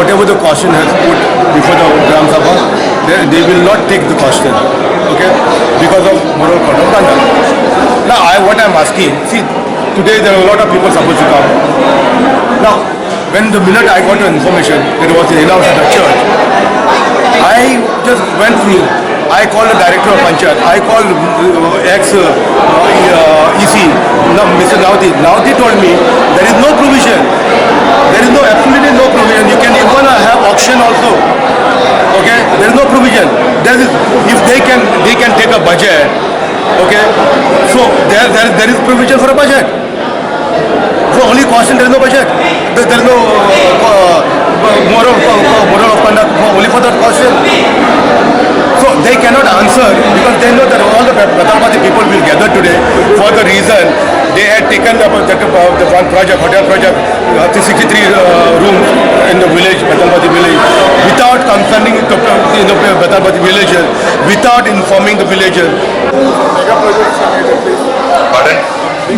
whatever the caution has put before the Gram Sabha, they will not take the caution, okay, because of moral code of conduct. Now, what I'm asking, see, today there are a lot of people supposed to come. Now, when the minute I got the information, there was an announcement at the church, I just went through. I called the director of Panchayat. I called ex-EC, Mr. Nauti. Nauti told me there is no provision. There is absolutely no provision. You can even have auction also. Okay, there is no provision. If they can take a budget. Okay, so there is provision for a budget. So only caution, there is no budget. There is no moral of conduct only for that caution. So they cannot answer because they know that all the Betalpati people will gather today for the reason they had taken the one project, hotel project, 63 rooms in the village, Betalpati village, without concerning the Betalpati villagers, without informing the villagers. Pardon?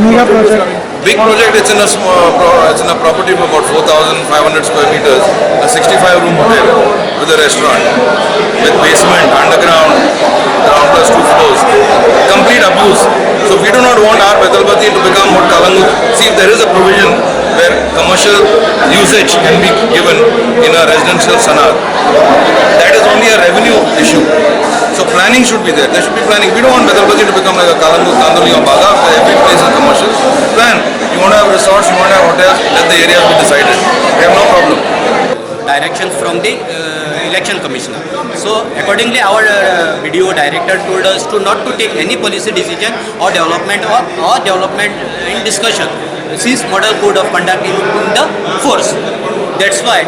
Mega project. Big project, it's in a property of about 4,500 square meters, a 65-room hotel with a restaurant, with basement, underground, ground plus 2 floors. Complete abuse. So we do not want our Betalpati to become what Kalangu. See, if there is a provision where commercial usage can be given in a residential sanar, that is only a revenue issue. So planning should be there. There should be planning. We don't want Betalpati to become like a Kalangu, Kanduli or Baga, where every place is commercial. Plan. You want to have resorts, you want to have hotels, let the areas be decided. We have no problem. Directions from the election commissioner. So accordingly our BDO director told us to not to take any policy decision or development in discussion since model code of conduct in the force. That's why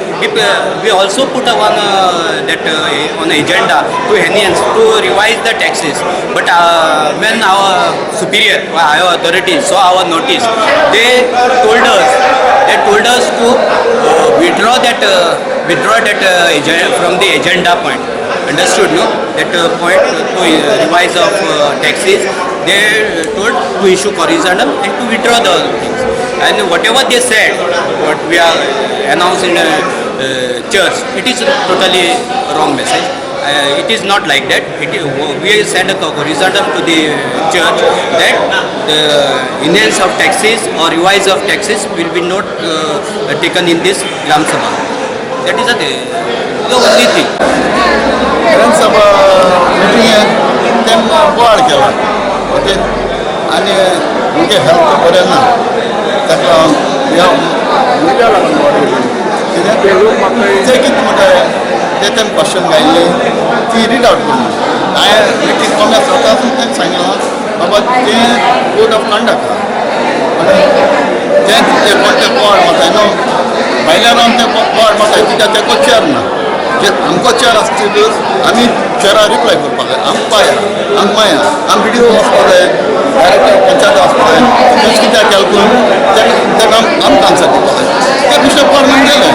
we also put on on the agenda to enhance, to revise the taxes. But when our superior, our authorities saw our notice, they told us to withdraw that from the agenda point. Understood, no? That point to revise of taxes, they told to issue corrigendum and to withdraw the things. And whatever they said, what we are announced in church, it is totally wrong message. It is not like that. We send a corrigendum to the church that the enhance of taxes or revise of taxes will be not taken in this Gram Sabha. That is the only thing. Gram Sabha meeting them board केला, okay? आणि उनके health तो बरे ना, तकला या मुझे लगा बोर्ड किधर पे लोग मतलब जे कित मतलब तेतम क्वेश्चन गाइले ती रीड आउट करना, आया मीटिंग कॉमन होता है तो सांगला, बाबा जे code of conduct है, जे कोणते board मतलब नो, महिलांना ते board मतलब इतना ते को chair ना. आमको चार असतील आम्ही चार रिप्लाय करपाक जाय आमकाया आम व्हिडिओ वचपाक डायरेक्टर पंचायत वचपाक जाय कित्याक केलें तें आमकां आन्सर दिवपाक जाय ते दुसरे फॉर्मान गेले